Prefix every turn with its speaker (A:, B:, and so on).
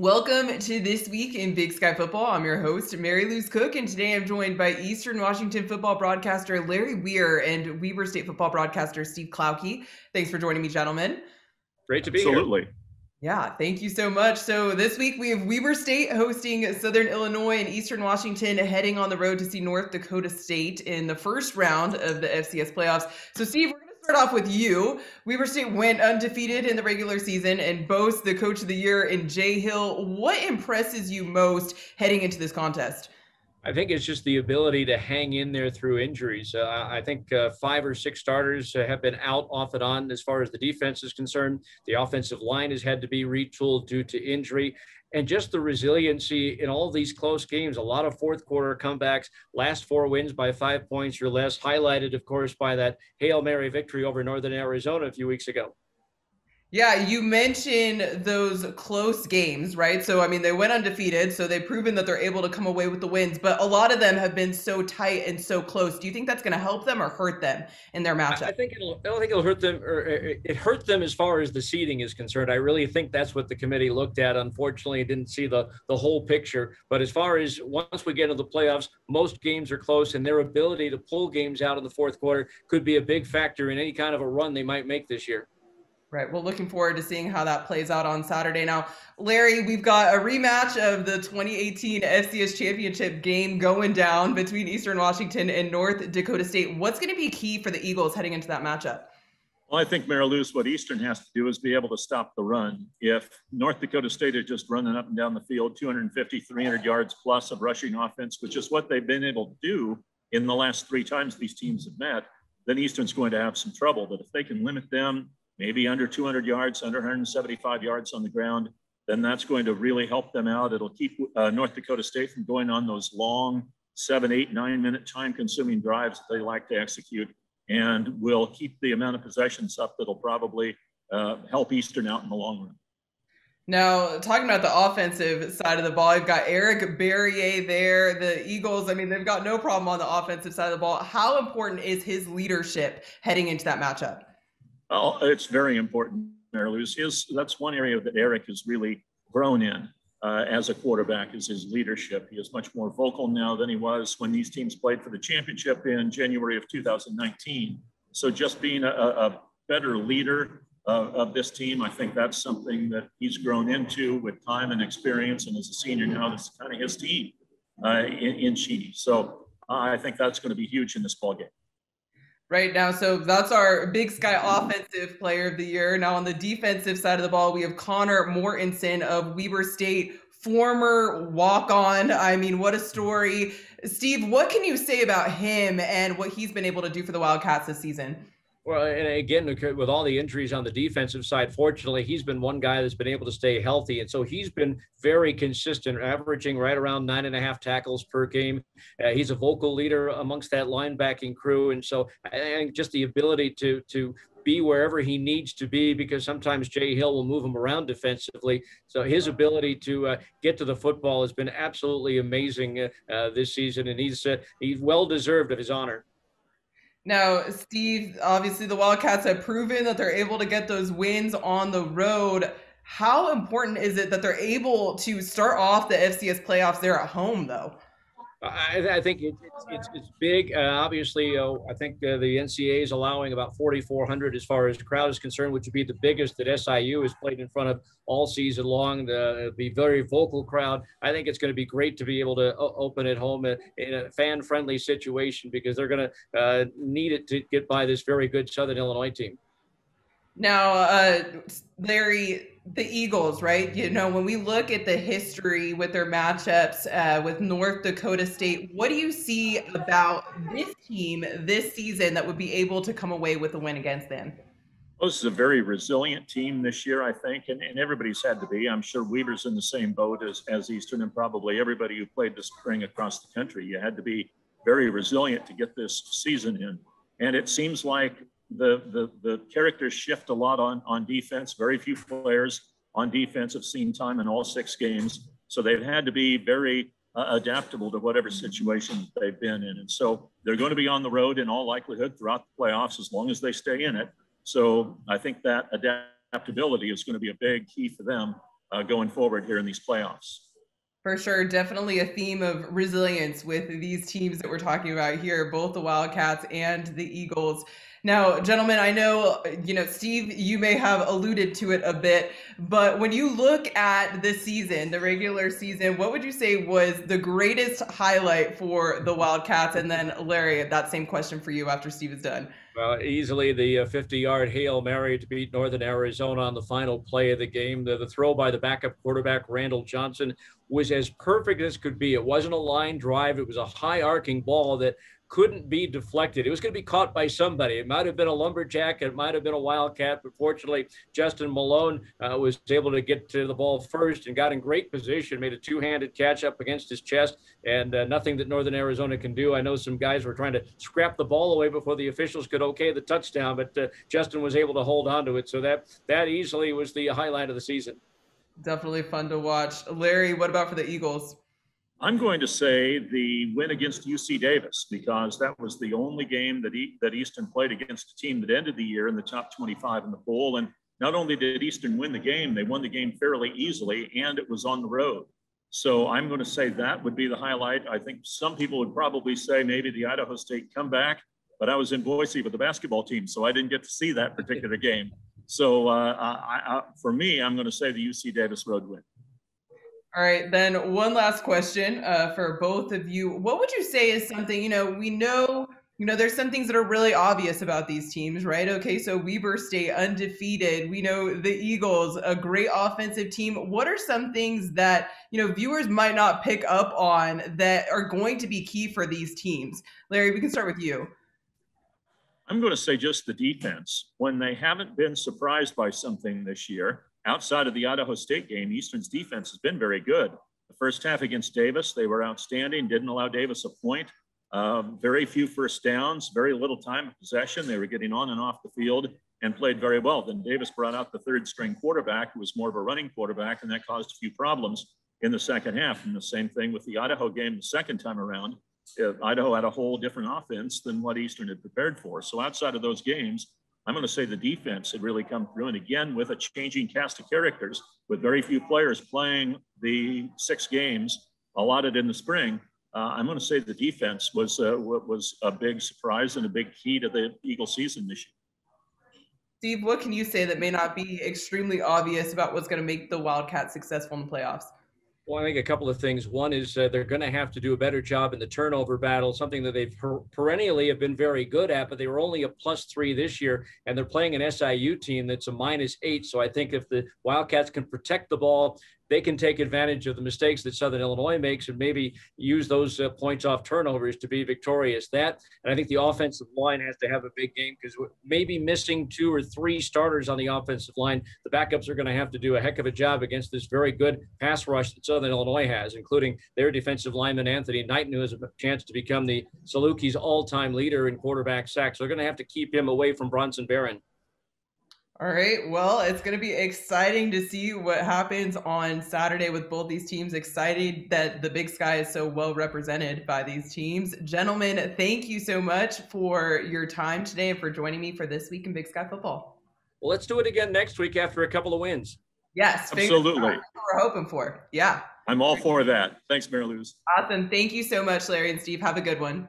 A: Welcome to This Week in Big Sky Football. I'm your host, Mary Louise Cook, and today I'm joined by Eastern Washington football broadcaster Larry Weir and Weber State football broadcaster Steve Klauke. Thanks for joining me, gentlemen.
B: Great to be here.
C: Absolutely.
A: Yeah, thank you so much. So this week we have Weber State hosting Southern Illinois and Eastern Washington heading on the road to see North Dakota State in the first round of the FCS playoffs. So Steve, we're going to start off with you. Weber State went undefeated in the regular season and boasts the Coach of the Year in Jay Hill. What impresses you most heading into this contest?
B: I think it's just the ability to hang in there through injuries. I think 5 or 6 starters have been out off and on as far as the defense is concerned. The offensive line has had to be retooled due to injury. And just the resiliency in all of these close games, a lot of fourth quarter comebacks, last 4 wins by 5 points or less, highlighted, of course, by that Hail Mary victory over Northern Arizona a few weeks ago.
A: Yeah, you mentioned those close games, right? So, I mean, they went undefeated, so they've proven that they're able to come away with the wins, but a lot of them have been so tight and so close. Do you think that's going to help them or hurt them in their matchup?
B: I don't think it'll hurt them, or it hurt them as far as the seeding is concerned. I really think that's what the committee looked at. Unfortunately, it didn't see the whole picture. But as far as once we get into the playoffs, most games are close, and their ability to pull games out in the fourth quarter could be a big factor in any kind of a run they might make this year.
A: Right. Well, looking forward to seeing how that plays out on Saturday. Now, Larry, we've got a rematch of the 2018 FCS championship game going down between Eastern Washington and North Dakota State. What's going to be key for the Eagles heading into that matchup?
C: Well, I think, Mary Louise, what Eastern has to do is be able to stop the run. If North Dakota State is just running up and down the field, 250, 300 yards plus of rushing offense, which is what they've been able to do in the last 3 times these teams have met, then Eastern's going to have some trouble. But if they can limit them, maybe under 200 yards, under 175 yards on the ground, then that's going to really help them out. It'll keep North Dakota State from going on those long 7, 8, 9-minute time-consuming drives that they like to execute, and will keep the amount of possessions up that'll probably help Eastern out in the long run.
A: Now, talking about the offensive side of the ball, you've got Eric Berrier there. The Eagles, I mean, they've got no problem on the offensive side of the ball. How important is his leadership heading into that matchup?
C: Well, it's very important, Mary Louise. That's one area that Eric has really grown in as a quarterback, is his leadership. He is much more vocal now than he was when these teams played for the championship in January of 2019. So just being a better leader of this team, I think that's something that he's grown into with time and experience. And as a senior now, this is kind of his team in Sheedy. So I think that's going to be huge in this ballgame.
A: Right now, so that's our Big Sky Offensive Player of the Year. Now on the defensive side of the ball, we have Connor Mortensen of Weber State, former walk-on. I mean, what a story. Steve, what can you say about him and what he's been able to do for the Wildcats this season?
B: Well, and again, with all the injuries on the defensive side, fortunately, he's been one guy that's been able to stay healthy. And so he's been very consistent, averaging right around 9.5 tackles per game. He's a vocal leader amongst that linebacking crew. And so I think just the ability to be wherever he needs to be, because sometimes Jay Hill will move him around defensively. So his ability to get to the football has been absolutely amazing this season. And he's well deserved of his honor.
A: Now, Steve, obviously the Wildcats have proven that they're able to get those wins on the road. How important is it that they're able to start off the FCS playoffs there at home, though?
B: I think it's big. Obviously, I think the NCAA is allowing about 4,400 as far as the crowd is concerned, which would be the biggest that SIU has played in front of all season long. The very vocal crowd. I think it's going to be great to be able to open at home in a fan-friendly situation, because they're going to need it to get by this very good Southern Illinois team.
A: Now, Larry, the Eagles, right? You know, when we look at the history with their matchups with North Dakota State, what do you see about this team this season that would be able to come away with a win against them?
C: Well, this is a very resilient team this year, I think, and everybody's had to be. I'm sure Weaver's in the same boat as Eastern, and probably everybody who played this spring across the country. You had to be very resilient to get this season in. And it seems like the characters shift a lot on defense. Very few players on defense have seen time in all 6 games. So they've had to be very adaptable to whatever situation they've been in. And so they're going to be on the road in all likelihood throughout the playoffs as long as they stay in it. So I think that adaptability is going to be a big key for them. going forward here in these playoffs.
A: For sure. Definitely a theme of resilience with these teams that we're talking about here, both the Wildcats and the Eagles. Now, gentlemen, I know, Steve, you may have alluded to it a bit, but when you look at the season, the regular season, what would you say was the greatest highlight for the Wildcats? And then, Larry, that same question for you after Steve is done.
B: Well, easily the 50-yard Hail Mary to beat Northern Arizona on the final play of the game. The throw by the backup quarterback, Randall Johnson, was as perfect as could be. It wasn't a line drive. It was a high arcing ball that couldn't be deflected. It was going to be caught by somebody. It might have been a Lumberjack. It might have been a Wildcat. But fortunately, Justin Malone was able to get to the ball first and got in great position, made a two-handed catch up against his chest, and nothing that Northern Arizona can do. I know some guys were trying to scrap the ball away before the officials could okay the touchdown, but Justin was able to hold on to it. So that easily was the highlight of the season.
A: Definitely fun to watch. Larry, what about for the Eagles?
C: I'm going to say the win against UC Davis, because that was the only game that Eastern played against a team that ended the year in the top 25 in the poll. And not only did Eastern win the game, they won the game fairly easily, and it was on the road. So I'm going to say that would be the highlight. I think some people would probably say maybe the Idaho State comeback, but I was in Boise with the basketball team, so I didn't get to see that particular game. So for me, I'm going to say the UC Davis road win.
A: All right, then one last question for both of you. What would you say is something, we know, there's some things that are really obvious about these teams, right? Okay, so Weber State undefeated. We know the Eagles, a great offensive team. What are some things that, viewers might not pick up on that are going to be key for these teams? Larry, we can start with you.
C: I'm going to say just the defense. When they haven't been surprised by something this year, outside of the Idaho State game, Eastern's defense has been very good. The first half against Davis, they were outstanding, didn't allow Davis a point. Very few first downs, very little time of possession. They were getting on and off the field and played very well. Then Davis brought out the third string quarterback, who was more of a running quarterback, and that caused a few problems in the second half. And the same thing with the Idaho game the second time around. Idaho had a whole different offense than what Eastern had prepared for. So outside of those games, I'm going to say the defense had really come through. And again, with a changing cast of characters, with very few players playing the 6 games allotted in the spring, I'm going to say the defense was a big surprise and a big key to the Eagle season this year.
A: Steve, what can you say that may not be extremely obvious about what's going to make the Wildcats successful in the playoffs?
B: Well, I think a couple of things. One is they're going to have to do a better job in the turnover battle, something that they've perennially have been very good at, but they were only a +3 this year, and they're playing an SIU team that's a -8. So I think if the Wildcats can protect the ball, they can take advantage of the mistakes that Southern Illinois makes and maybe use those points off turnovers to be victorious. And I think the offensive line has to have a big game, because maybe missing 2 or 3 starters on the offensive line, the backups are going to have to do a heck of a job against this very good pass rush that Southern Illinois has, including their defensive lineman, Anthony Knighton, who has a chance to become the Salukis' all-time leader in quarterback sacks. So they're going to have to keep him away from Bronson Barron.
A: All right. Well, it's going to be exciting to see what happens on Saturday with both these teams. Excited that the Big Sky is so well represented by these teams. Gentlemen, thank you so much for your time today and for joining me for This Week in Big Sky Football.
B: Well, let's do it again next week after a couple of wins.
A: Yes.
C: Absolutely.
A: That's what we're hoping for. Yeah.
C: I'm all for that. Thanks, Mary Louise.
A: Awesome. Thank you so much, Larry and Steve. Have a good one.